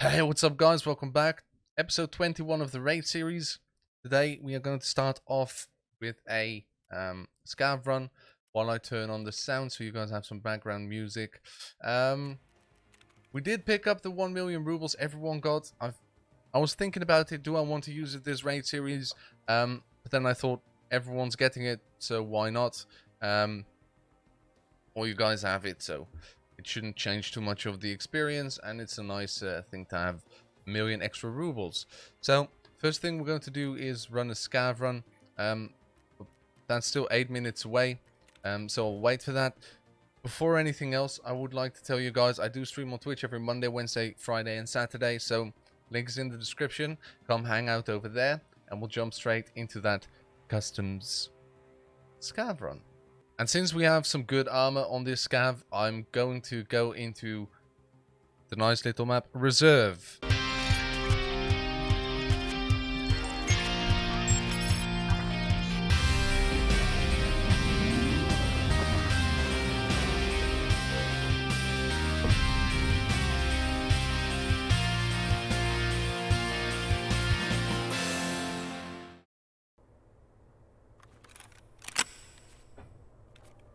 Hey, what's up, guys? Welcome back. Episode 21 of the Raid series. Today, we are going to start off with a scav run while I turn on the sound so you guys have some background music. We did pick up the 1 million rubles everyone got. I was thinking about it. Do I want to use it this Raid series? But then I thought everyone's getting it, so why not? All you guys have it, so it shouldn't change too much of the experience, and it's a nice thing to have a million extra rubles. So first thing we're going to do is run a scav run. That's still 8 minutes away, so I'll wait for that. Before anything else, I would like to tell you guys I do stream on Twitch every Monday, Wednesday, Friday and Saturday, so link is in the description. Come hang out over there and we'll jump straight into that customs scav run. And since we have some good armor on this scav, I'm going to go into the nice little map Reserve.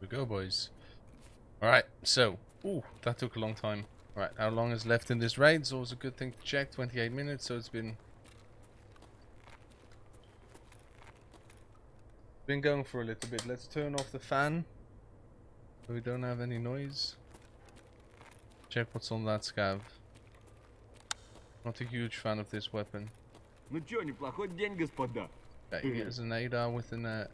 Here we go, boys. Alright, so, ooh, that took a long time. Alright, how long is left in this raid? It's always a good thing to check. 28 minutes, so it's been going for a little bit. Let's turn off the fan so we don't have any noise. Check what's on that scav. Not a huge fan of this weapon. Ну чё, неплохой день, господа. Okay, here's an ADAR with an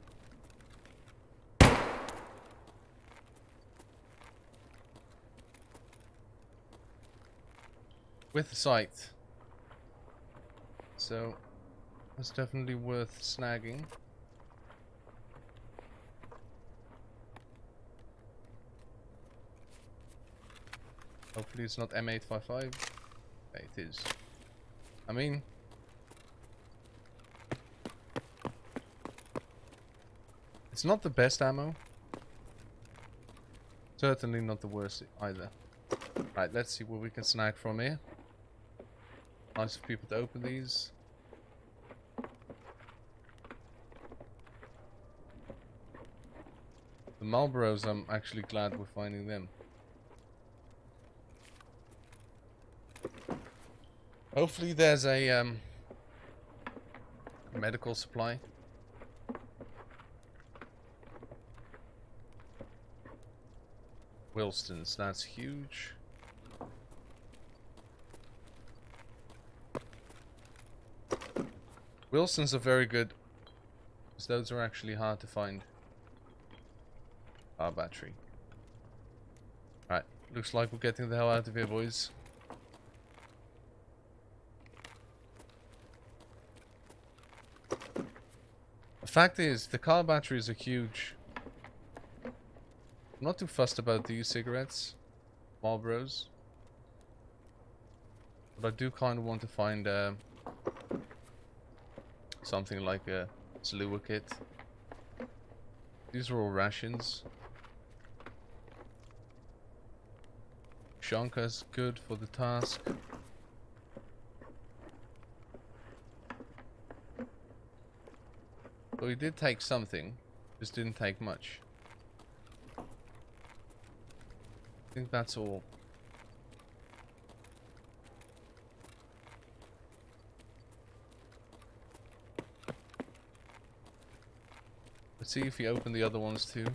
with a sight. So that's definitely worth snagging. Hopefully it's not M855. Okay, it is. I mean, it's not the best ammo. Certainly not the worst either. Right, let's see what we can snag from here. Nice of people to open these. The Marlboros, I'm actually glad we're finding them. Hopefully there's a medical supply. Wilston's, that's huge. Wilson's are very good, because those are actually hard to find. Our battery. Right, looks like we're getting the hell out of here, boys. The fact is, the car batteries are huge. I'm not too fussed about these cigarettes, Marlboros. But I do kind of want to find something like a Salua kit. These are all rations. Shanka's good for the task. But we did take something, just didn't take much. I think that's all. Let's see if we open the other ones too.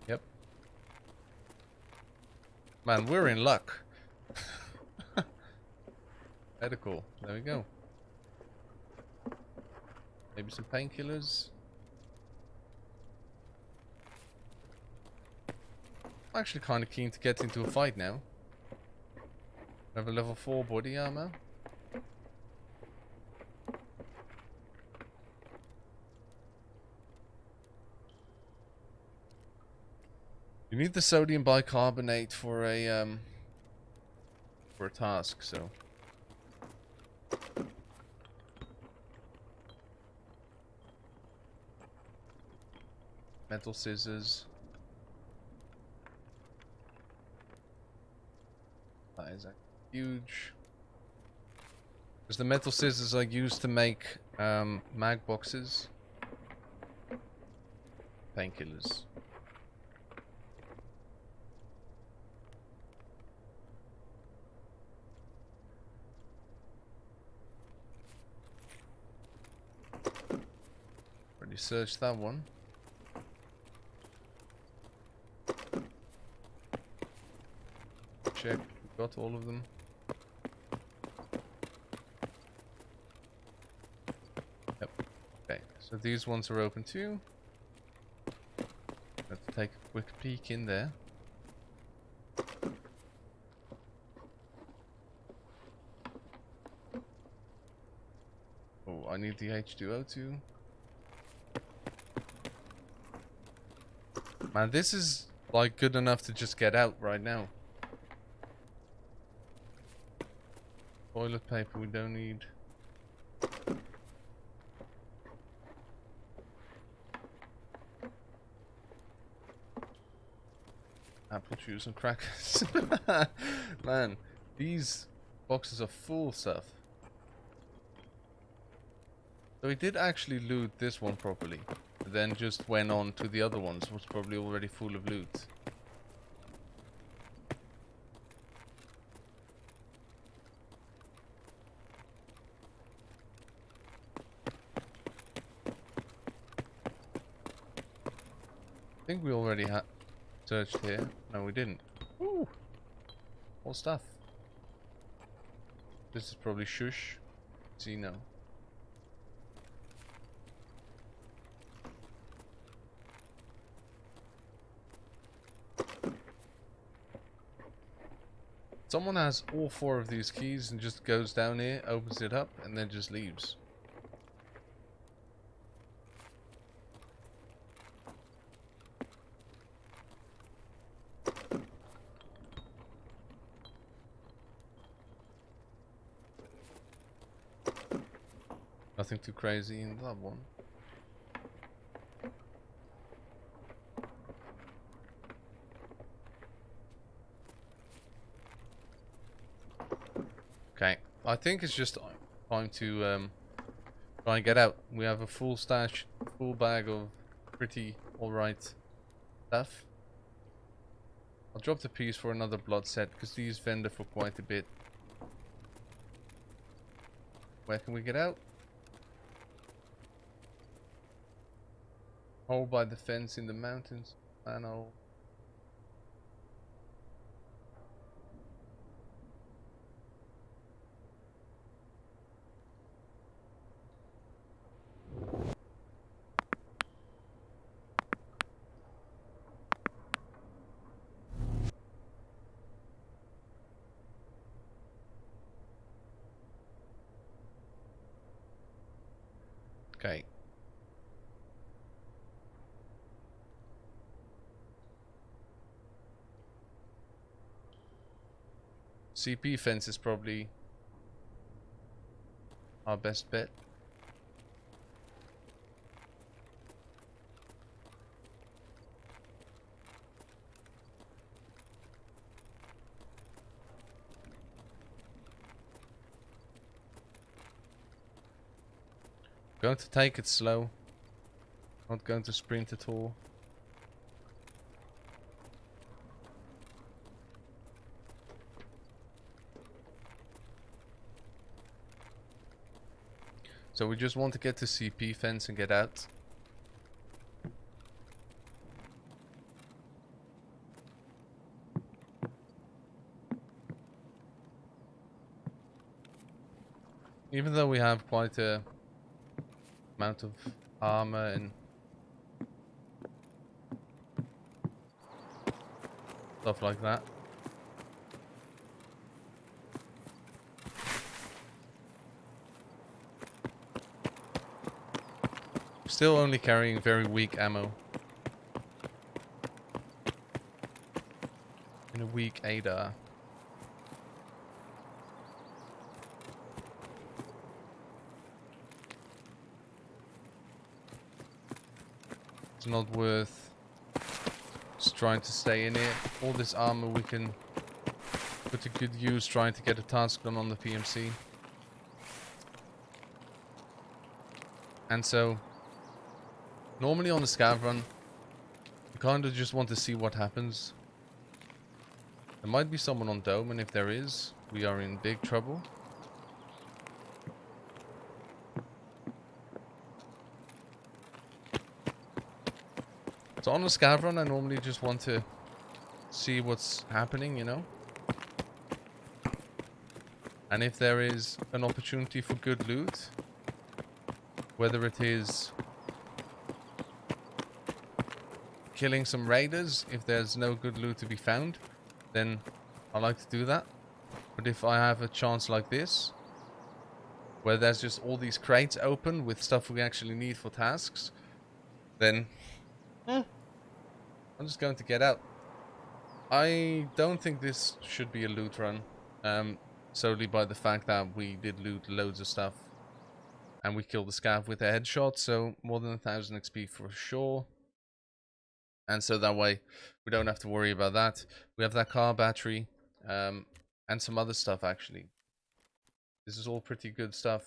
Yep. Man, we're in luck. Medical. There we go. Maybe some painkillers. I'm actually kind of keen to get into a fight now. I have a level 4 body armor. You need the sodium bicarbonate for a task, so. Metal scissors. That is huge. Because the metal scissors are used to make mag boxes. Painkillers. Already searched that one. Check, got all of them. Yep. Okay, so these ones are open too. Let's take a quick peek in there. Oh, I need the H2O too. Man, this is like good enough to just get out right now. Toilet paper we don't need. Apple juice and crackers. Man, these boxes are full stuff. So he did actually loot this one properly. But then just went on to the other ones, was probably already full of loot. I think we already had searched here. No, we didn't. Ooh, more stuff. This is probably shush. See, no. Someone has all 4 of these keys and just goes down here, opens it up, and then just leaves. Nothing too crazy in that one. Okay, I think it's just time to try and get out. We have a full stash, full bag of pretty alright stuff. I'll drop the piece for another blood set because these vendor for quite a bit. Where can we get out? Hole by the fence in the mountains. I know. Okay. CP fence is probably our best bet. Going to take it slow. Not going to sprint at all. So we just want to get to CP fence and get out. Even though we have quite a amount of armor and stuff like that. Still only carrying very weak ammo. And a weak ADAR. It's not worth just trying to stay in it. All this armor we can put to good use trying to get a task done on the PMC. And so, normally on the scav run, you kind of just want to see what happens. There might be someone on Dome, and if there is, we are in big trouble. So on the scav run, I normally just want to see what's happening, you know? And if there is an opportunity for good loot, whether it is killing some raiders, if there's no good loot to be found, then I like to do that. But if I have a chance like this, where there's just all these crates open with stuff we actually need for tasks, then I'm just going to get out. I don't think this should be a loot run, solely by the fact that we did loot loads of stuff and we killed the scav with a headshot, so more than 1000 XP for sure. And so that way we don't have to worry about that. We have that car battery, and some other stuff actually. This is all pretty good stuff.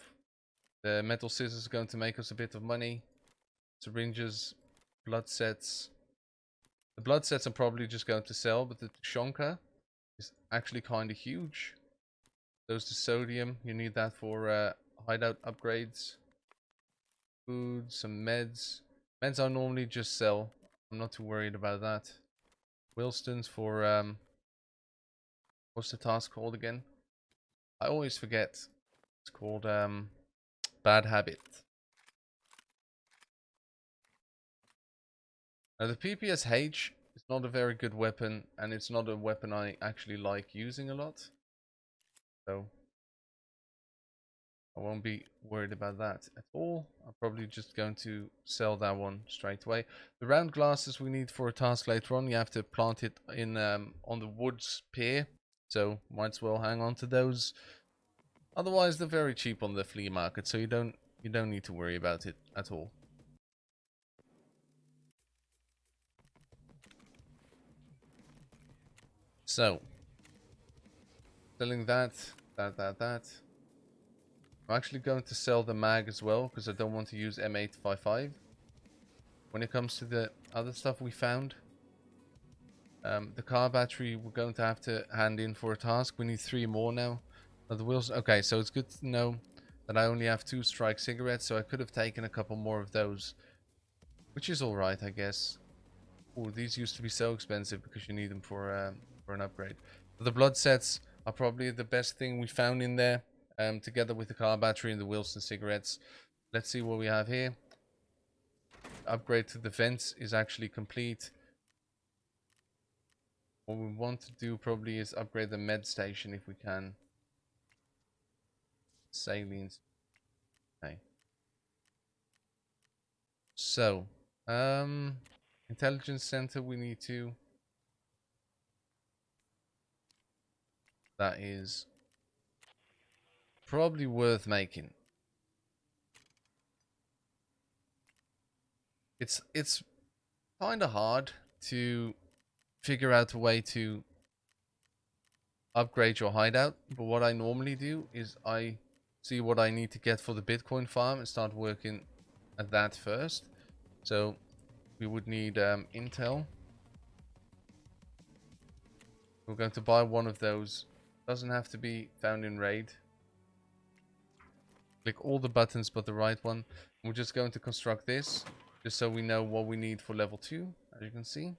The metal scissors are going to make us a bit of money. Syringes, blood sets. The blood sets I'm probably just going to sell, but the Shonka is actually kind of huge. Those to sodium, you need that for hideout upgrades. Food, some meds. Meds I normally just sell. I'm not too worried about that. Wilston's for what's the task called again? I always forget. It's called Bad Habit. Now the PPSH is not a very good weapon, and it's not a weapon I actually like using a lot. So I won't be worried about that at all. I'm probably just going to sell that one straight away. The round glasses we need for a task later on. You have to plant it in on the woods pier, so might as well hang on to those. Otherwise, they're very cheap on the flea market, so you don't need to worry about it at all. So, selling that. I'm actually going to sell the mag as well, because I don't want to use M855. When it comes to the other stuff we found, the car battery we're going to have to hand in for a task. We need 3 more now. The wheels. Okay, so it's good to know that I only have 2 strike cigarettes, so I could have taken a couple more of those, which is all right, I guess. Oh, these used to be so expensive because you need them for an upgrade. But the blood sets are probably the best thing we found in there, together with the car battery and the Wilson cigarettes. Let's see what we have here. Upgrade to the vents is actually complete. What we want to do probably is upgrade the med station if we can. Salines. Okay. So, intelligence center we need to. That is probably worth making. It's kind of hard to figure out a way to upgrade your hideout, but what I normally do is I see what I need to get for the Bitcoin farm and start working at that first. So we would need intel. We're going to buy one of those. Doesn't have to be found in raid. Click all the buttons but the right one. We're just going to construct this just so we know what we need for level 2, as you can see.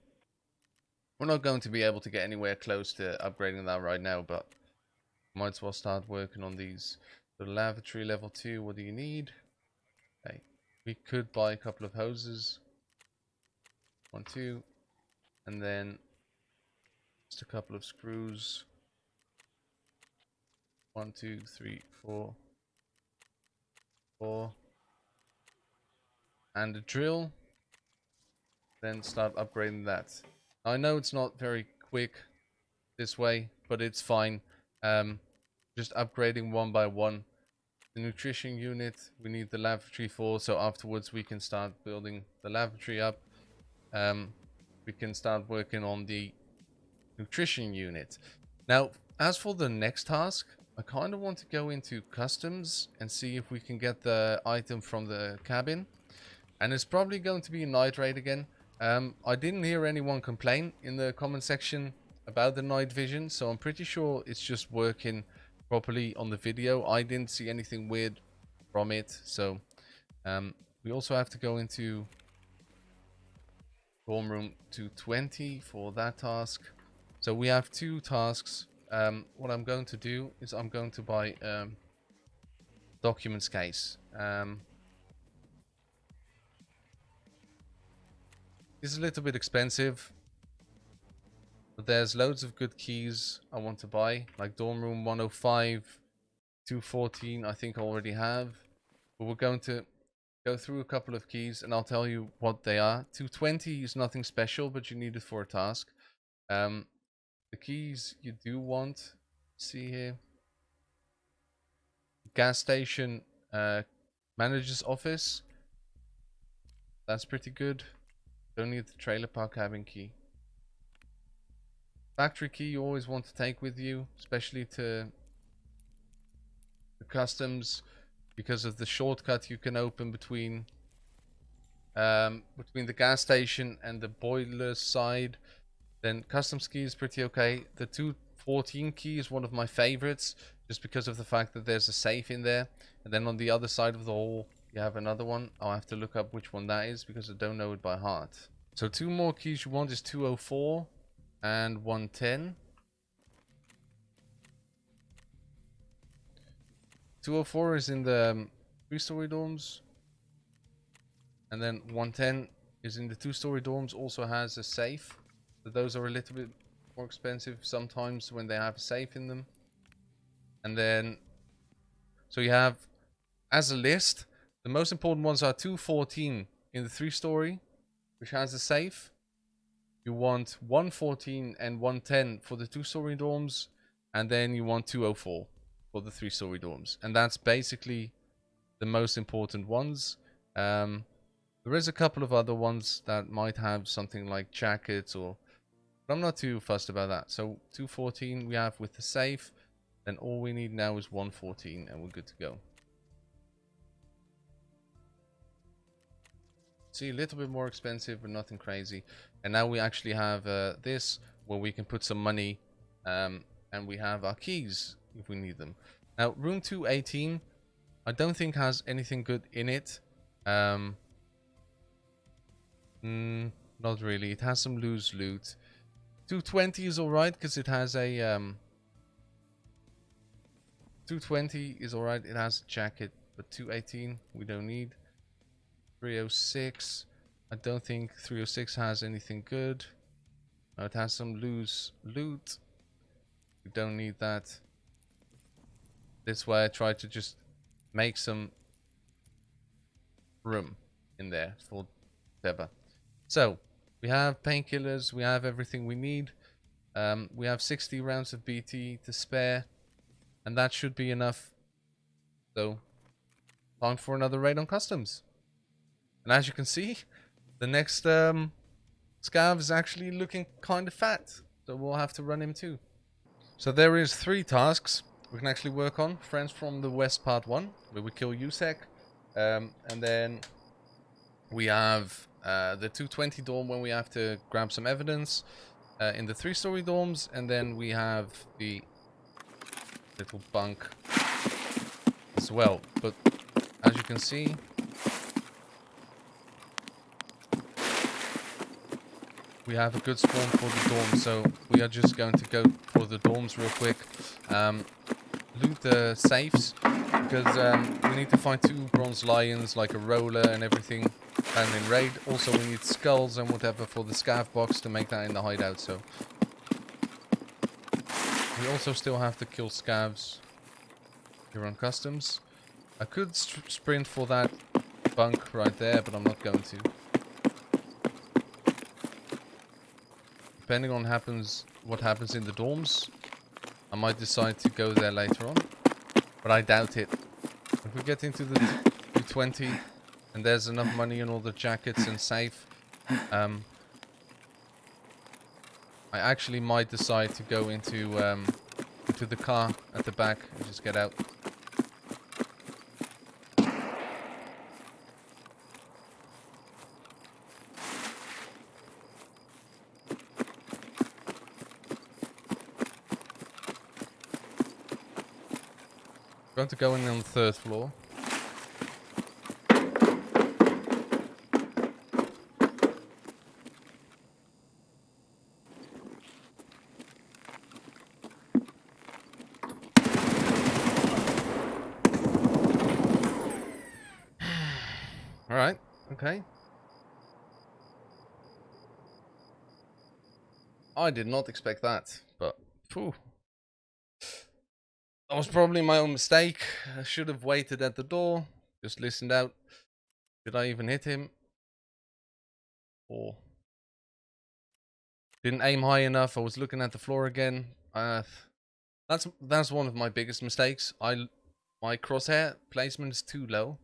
We're not going to be able to get anywhere close to upgrading that right now, but might as well start working on these. The lavatory level 2, what do you need? Okay, we could buy a couple of hoses. 1, 2, and then just a couple of screws. 1, 2, 3, 4, 4, and a drill. Then start upgrading that. I know it's not very quick this way, but it's fine. Just upgrading one by one. The nutrition unit we need the lavatory for, so afterwards we can start building the lavatory up. We can start working on the nutrition unit. Now as for the next task, I kind of want to go into customs and see if we can get the item from the cabin. And it's probably going to be a night raid again. I didn't hear anyone complain in the comment section about the night vision, so I'm pretty sure it's just working properly on the video. I didn't see anything weird from it, so we also have to go into dorm room 220 for that task. So we have 2 tasks. What I'm going to do is I'm going to buy documents case. It's a little bit expensive, but there's loads of good keys I want to buy, like dorm room 105, 214 I think I already have. But we're going to go through a couple of keys and I'll tell you what they are. 220 is nothing special, but you need it for a task. The keys you do want, see here. Gas station manager's office. That's pretty good. Don't need the trailer park cabin key. Factory key you always want to take with you, especially to the customs, because of the shortcut you can open between the gas station and the boiler side. Then customs key is pretty okay. The 214 key is one of my favorites, just because of the fact that there's a safe in there. And then on the other side of the hall you have another one. I'll have to look up which one that is because I don't know it by heart. So 2 more keys you want is 204 and 110. 204 is in the 3-story dorms, and then 110 is in the 2-story dorms. Also has a safe, but those are a little bit more expensive sometimes when they have a safe in them. And then, so you have, as a list, the most important ones are 214 in the 3-story, which has a safe. You want 114 and 110 for the 2-story dorms, and then you want 204 for the 3-story dorms. And that's basically the most important ones. There is a couple of other ones that might have something like jackets, but I'm not too fussed about that. So 214 we have with the safe. Then all we need now is 114 and we're good to go. See, a little bit more expensive, but nothing crazy. And now we actually have this, where we can put some money, and we have our keys if we need them. Now, room 218, I don't think has anything good in it. Not really. It has some loose loot. 220 is alright, because it has a... 220 is alright, it has a jacket, but 218 we don't need. 306, I don't think 306 has anything good. No, it has some loose loot. We don't need that. This way I try to just make some room in there for Deba. So, we have painkillers, we have everything we need. We have 60 rounds of BT to spare, and that should be enough. So, time for another raid on customs. And as you can see, the next scav is actually looking kind of fat, so we'll have to run him too. So there is 3 tasks we can actually work on. Friends from the West Part 1, where we kill USEC. And then we have the 220 dorm, when we have to grab some evidence in the 3-story dorms. And then we have the little bunk as well. But as you can see, we have a good spawn for the dorms, so we are just going to go for the dorms real quick. Loot the safes, because we need to find 2 bronze lions, like a roller and everything, and in raid. Also, we need skulls and whatever for the scav box to make that in the hideout, so... We also still have to kill scavs here on customs. I could sprint for that bunk right there, but I'm not going to. Depending on what happens in the dorms, I might decide to go there later on, but I doubt it. If we get into the 220 and there's enough money in all the jackets and safe, I actually might decide to go into into the car at the back and just get out. Going to go in on the 3rd floor. Alright, okay. I did not expect that, but phew. That was probably my own mistake. I should have waited at the door, just listened out. Did I even hit him? Or didn't aim high enough? I was looking at the floor again. That's one of my biggest mistakes. My crosshair placement is too low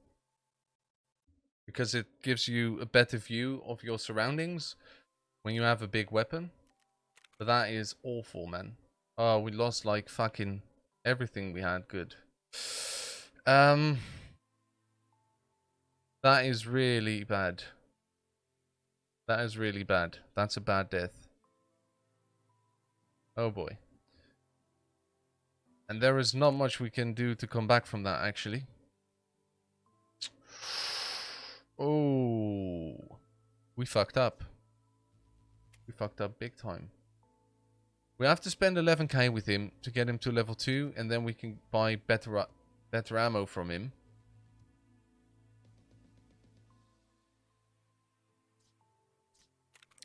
because it gives you a better view of your surroundings when you have a big weapon. But that is awful, man. Oh, we lost like fucking everything we had. Good. That is really bad. That is really bad. That's a bad death. Oh boy. And there is not much we can do to come back from that, actually. Oh. We fucked up. We fucked up big time. We have to spend 11k with him to get him to level 2, and then we can buy better ammo from him.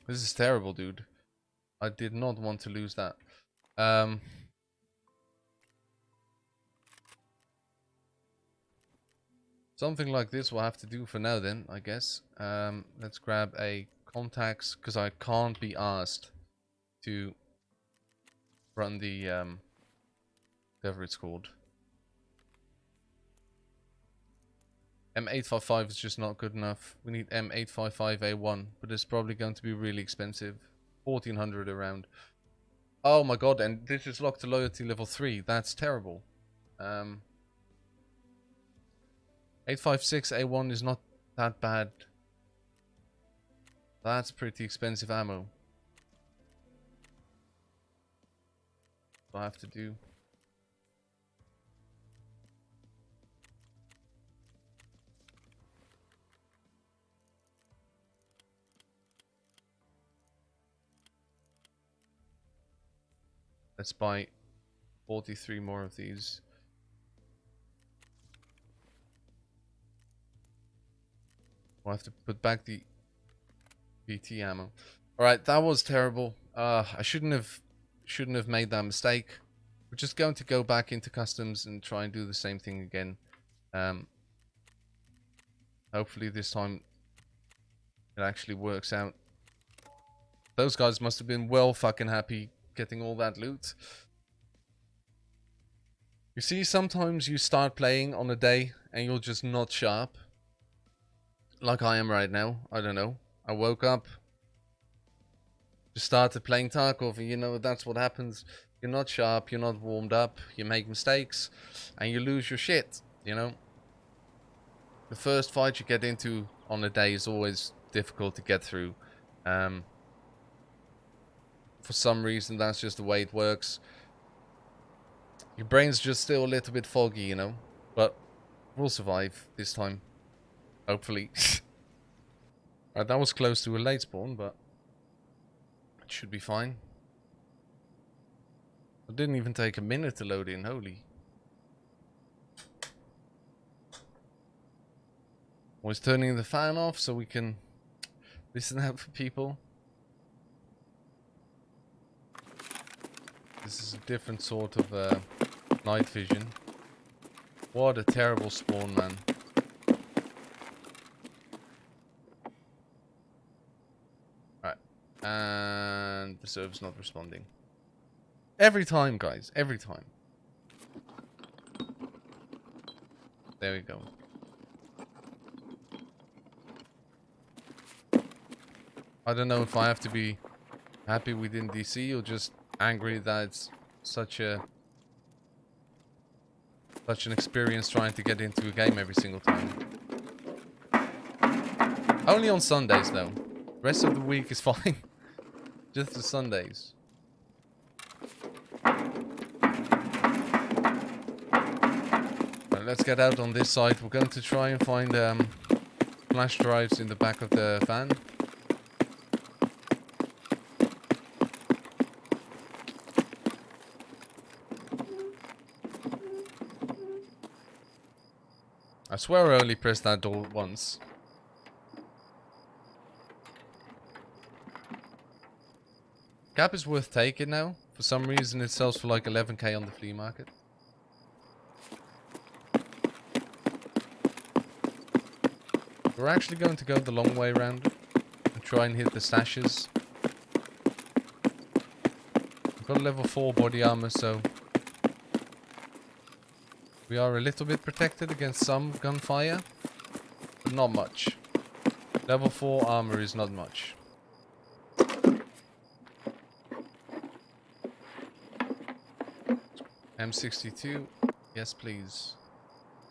This is terrible, dude. I did not want to lose that. Something like this we'll have to do for now then, I guess. Let's grab a contacts, because I can't be asked to run the whatever it's called. M855 is just not good enough. We need M855A1, but it's probably going to be really expensive. 1400 around. Oh my god, and this is locked to loyalty level 3. That's terrible. 856A1 is not that bad. That's pretty expensive ammo. What I have to do. Let's buy 43 more of these. We'll have to put back the BT ammo. Alright, that was terrible. I shouldn't have made that mistake. We're just going to go back into customs and try and do the same thing again. Hopefully this time it actually works out. Those guys must have been well fucking happy getting all that loot. You see, sometimes you start playing on a day and you're just not sharp. Like I am right now. I don't know. I woke up, just started playing Tarkov, and you know, that's what happens. You're not sharp, you're not warmed up, you make mistakes, and you lose your shit, you know? The first fight you get into on a day is always difficult to get through. For some reason, that's just the way it works. Your brain's just still a little bit foggy, you know? But we'll survive this time. Hopefully. Alright, that was close to a late spawn, but it should be fine. It didn't even take a minute to load in, holy. Was turning the fan off so we can listen out for people. This is a different sort of night vision. What a terrible spawn, man. Alright. And the server's not responding. Every time, guys. Every time. There we go. I don't know if I have to be happy we didn't DC or just angry that it's such a such an experience trying to get into a game every single time. Only on Sundays though. Rest of the week is fine. Just the Sundays. Right, let's get out on this side. We're going to try and find flash drives in the back of the van. I swear I only pressed that door once. Cap is worth taking now. For some reason it sells for like 11k on the flea market. We're actually going to go the long way around and try and hit the stashes. We've got level 4 body armor, so we are a little bit protected against some gunfire, but not much. Level 4 armor is not much. M62, yes please.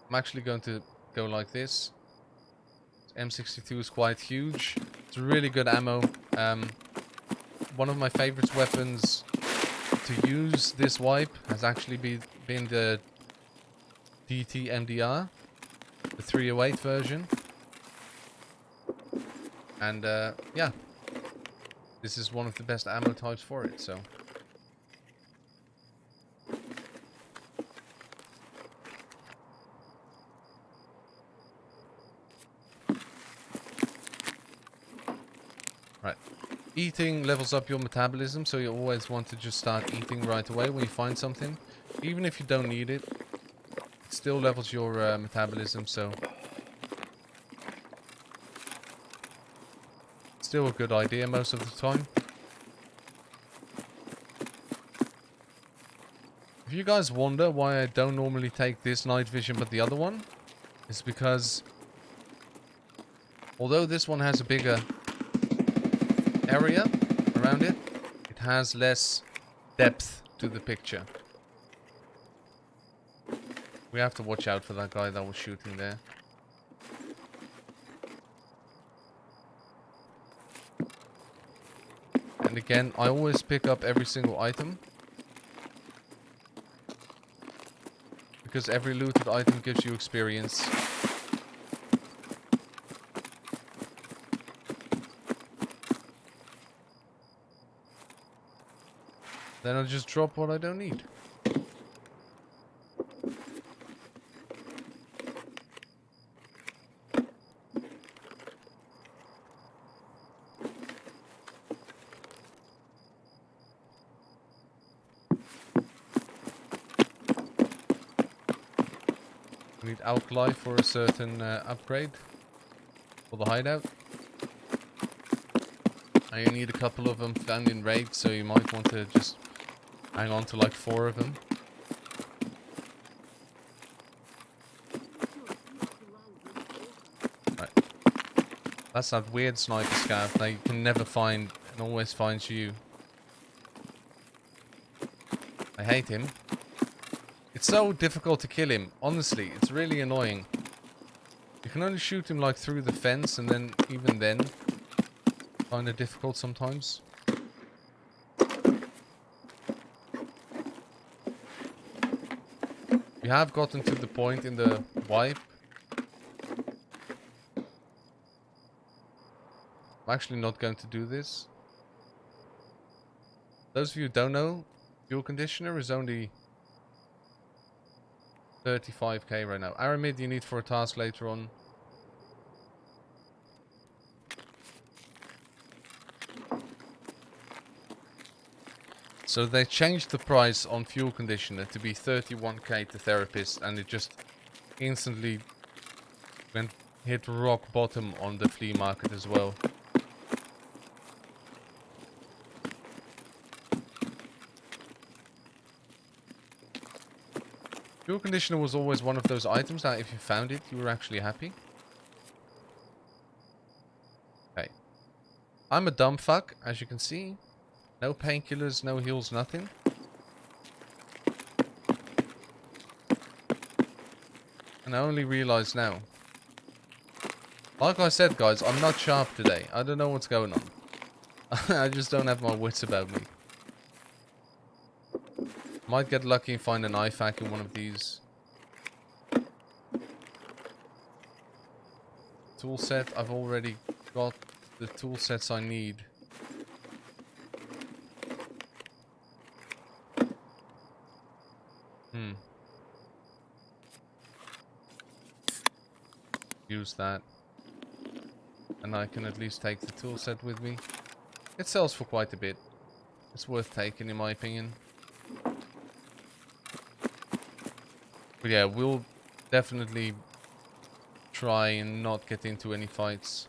I'm actually going to go like this. M62 is quite huge. It's really good ammo. One of my favorite weapons to use this wipe has actually been the DT MDR, the 308 version. And yeah, this is one of the best ammo types for it, so. Right. Eating levels up your metabolism, so you always want to just start eating right away when you find something. Even if you don't need it, it still levels your metabolism, so it's still a good idea most of the time. If you guys wonder why I don't normally take this night vision but the other one, it's because although this one has a bigger area around it, it has less depth to the picture. We have to watch out for that guy that was shooting there. And again, I always pick up every single item, because every looted item gives you experience. Then I'll just drop what I don't need. We need alkali for a certain upgrade for the hideout. And you need a couple of them found in raids, so you might want to just hang on to like 4 of them. Right. That's that weird sniper scav that you can never find and always finds you. I hate him. It's so difficult to kill him. Honestly, it's really annoying. You can only shoot him like through the fence, and then even then, kind of difficult sometimes. We have gotten to the point in the wipe. I'm actually not going to do this. Those of you who don't know, fuel conditioner is only 35k right now. Aramid you need for a task later on. So they changed the price on fuel conditioner to be 31k to therapist, and it just instantly hit rock bottom on the flea market as well. Fuel conditioner was always one of those items that if you found it, you were actually happy. Okay. I'm a dumb fuck, as you can see. No painkillers, no heals, nothing. And I only realized now. Like I said, guys, I'm not sharp today. I don't know what's going on. I just don't have my wits about me. Might get lucky and find an IFAK in one of these. Tool set. I've already got the tool sets I need. Use that. And I can at least take the tool set with me. It sells for quite a bit. It's worth taking in my opinion. But yeah, we'll definitely try and not get into any fights.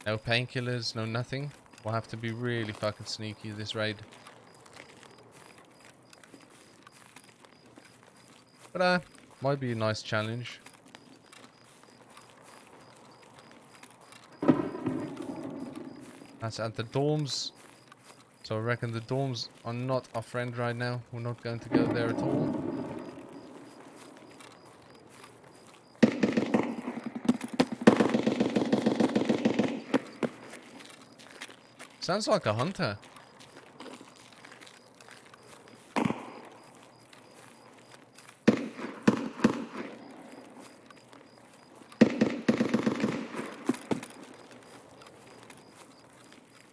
No painkillers, no nothing. We'll have to be really fucking sneaky this raid. But might be a nice challenge. That's at the dorms. So I reckon the dorms are not our friend right now. We're not going to go there at all. Sounds like a hunter.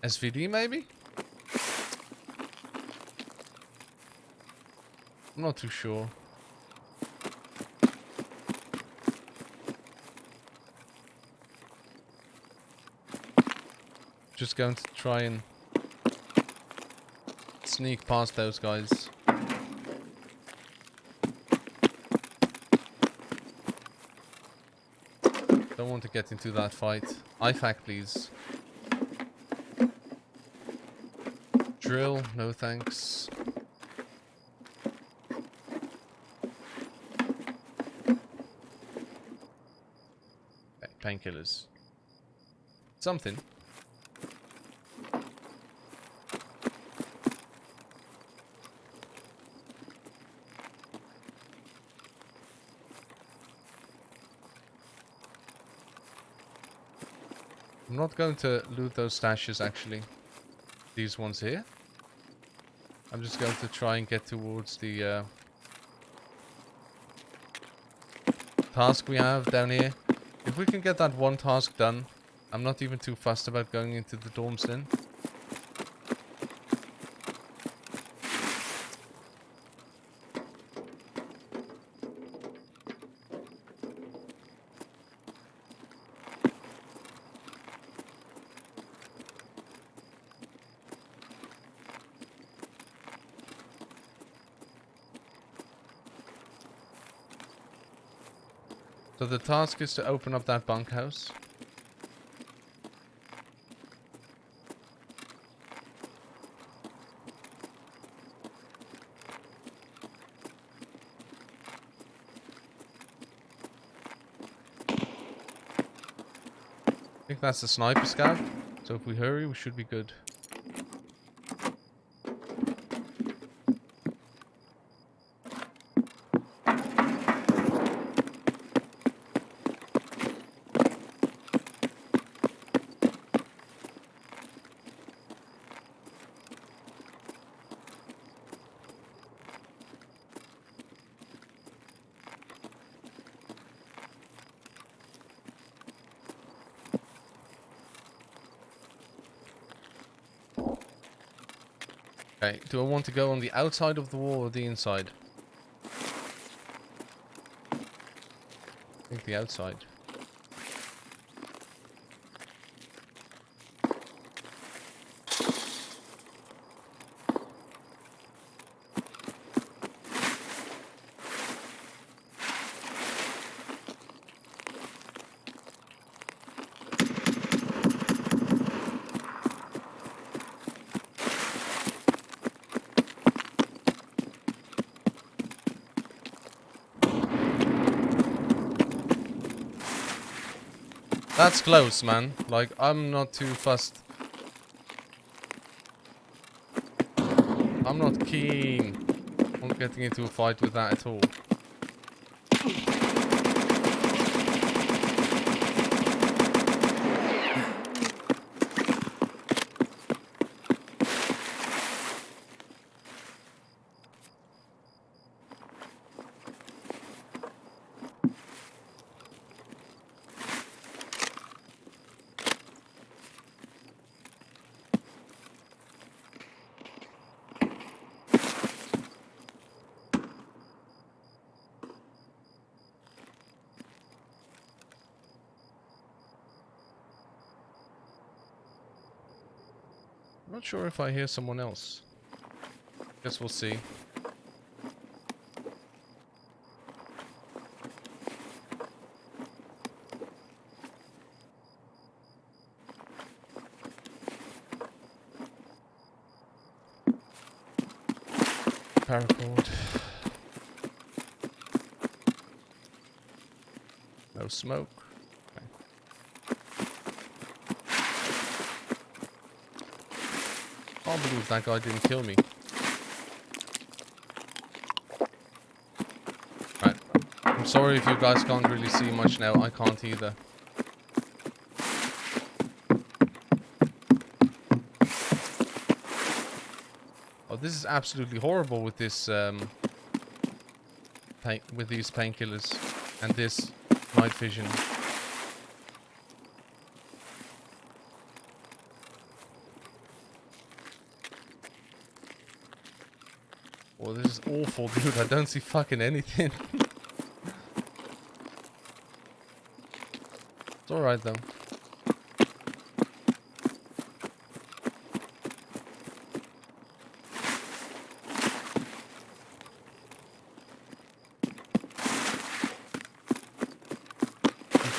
SVD maybe? I'm not too sure. Just going to try and sneak past those guys. Don't want to get into that fight. IFAK, please. Drill, no thanks. Okay, painkillers. Something. I'm not going to loot those stashes actually. These ones here. I'm just going to try and get towards the task we have down here. If we can get that one task done, I'm not even too fussed about going into the dorms then. So the task is to open up that bunkhouse. I think that's the sniper scav. So if we hurry, we should be good. Okay, do I want to go on the outside of the wall or the inside? I think the outside. That's close, man. Like, I'm not too fussed. I'm not keen Not getting into a fight with that at all. Not sure if I hear someone else. Guess we'll see. Paracord. No smoke. Can't believe that guy didn't kill me. Right. I'm sorry if you guys can't really see much now. I can't either. Oh, this is absolutely horrible with this with these painkillers and this night vision. Well, this is awful, dude. I don't see fucking anything. It's alright, though.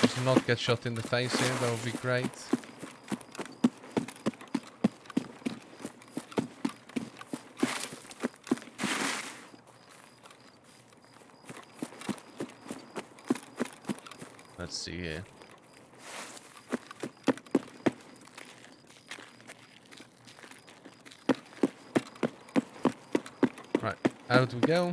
Just not get shot in the face here. That would be great. Let's see here. Right, out we go.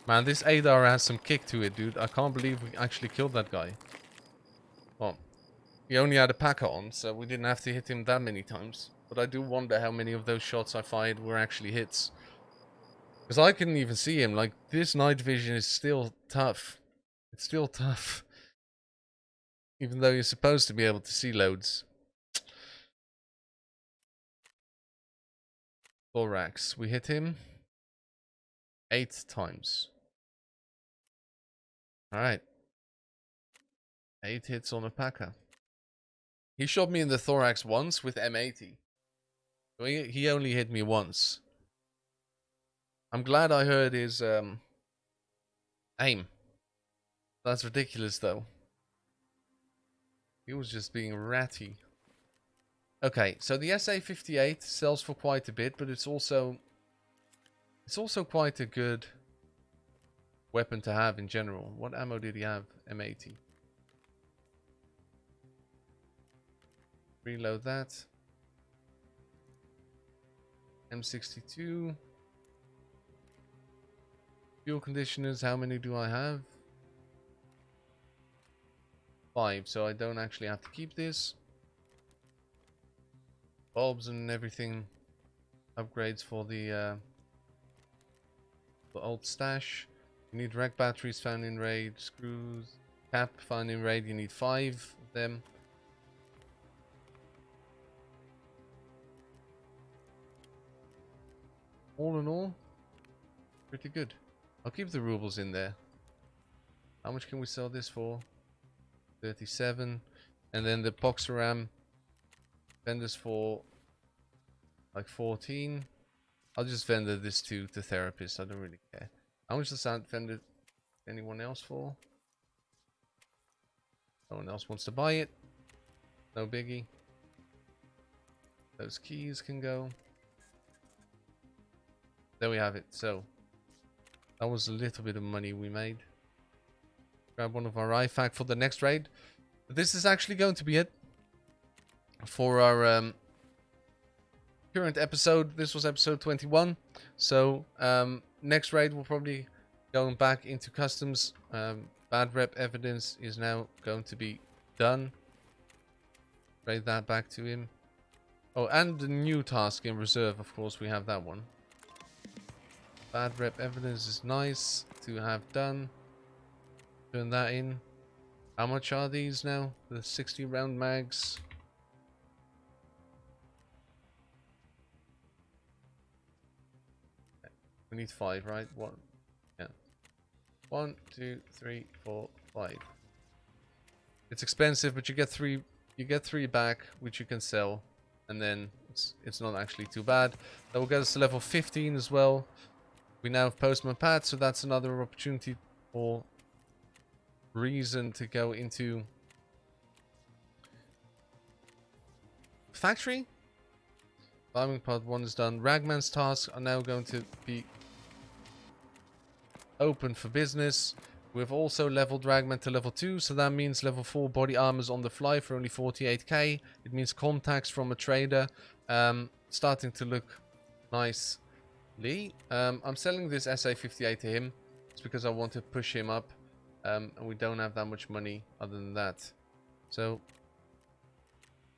Man, this ADAR has some kick to it, dude. I can't believe we actually killed that guy. Well, he only had a packer on, so we didn't have to hit him that many times. But I do wonder how many of those shots I fired were actually hits. Because I couldn't even see him. Like, this night vision is still tough. It's still tough. Even though you're supposed to be able to see loads. Thorax. We hit him 8 times. Alright. 8 hits on a packer. He shot me in the thorax once with M80. So he only hit me once. I'm glad I heard his aim. That's ridiculous, though. He was just being ratty. Okay, so the SA-58 sells for quite a bit, but it's also quite a good weapon to have in general. What ammo did he have? M80. Reload that. M62. Fuel conditioners, how many do I have? 5, so I don't actually have to keep this. Bulbs and everything. Upgrades for the old stash. You need rack batteries found in raid. Screws. Cap found in raid. You need 5 of them. All in all, pretty good. I'll keep the rubles in there. How much can we sell this for? 37. And then the Boxeram vendors for like 14. I'll just vendor this to therapists. I don't really care. How much does that vendor anyone else for? No one else wants to buy it. No biggie. Those keys can go. There we have it. So that was a little bit of money we made. Grab one of our IFAC for the next raid. But this is actually going to be it. for our current episode. This was episode 21. So next raid we'll probably going back into customs. Bad rep evidence is now going to be done. Raid that back to him. Oh, and the new task in reserve, of course, we have that one. Bad rep evidence is nice to have done. Turn that in. How much are these now? The 60 round mags. We need 5, right? One. Yeah. 1, 2, 3, 4, 5. It's expensive, but you get 3. You get 3 back, which you can sell, and then it's not actually too bad. That will get us to level 15 as well. We now have Postman Pat, so that's another opportunity or reason to go into factory. Farming Pod 1 is done. Ragman's tasks are now going to be open for business. We've also leveled Ragman to level 2, so that means level 4 body armors on the fly for only 48k. It means contacts from a trader. Starting to look nice. I'm selling this SA58 to him. It's because I want to push him up. And we don't have that much money other than that. So,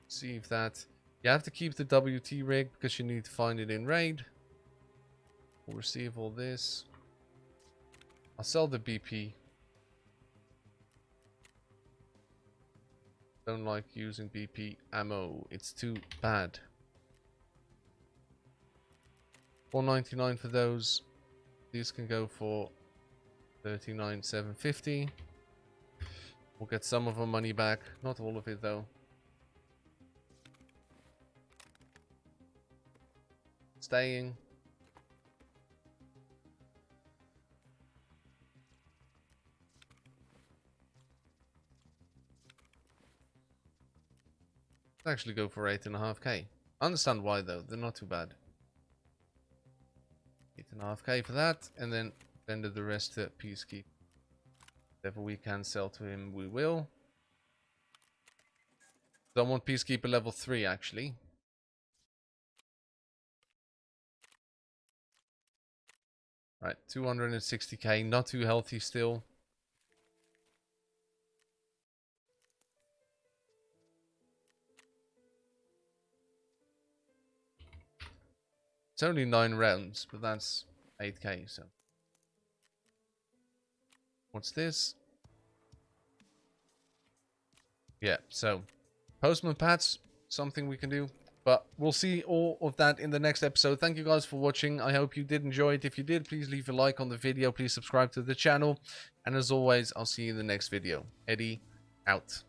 see if that... You have to keep the WT rig because you need to find it in raid. We'll receive all this. I'll sell the BP. Don't like using BP ammo. It's too bad. 4.99 for those. These can go for 39,750. We'll get some of our money back. Not all of it though. Staying. Actually go for 8.5k. I understand why though, they're not too bad. 8.5k for that, and then render the rest to Peacekeep. Whatever we can sell to him, we will. So I want Peacekeeper level 3 actually. Right, 260k, not too healthy still. It's only 9 rounds, but that's 8k, so. What's this? Yeah, so Postman Pat's something we can do, but we'll see all of that in the next episode. Thank you guys for watching. I hope you did enjoy it. If you did, please leave a like on the video. Please subscribe to the channel. And as always, I'll see you in the next video. Eddie, out.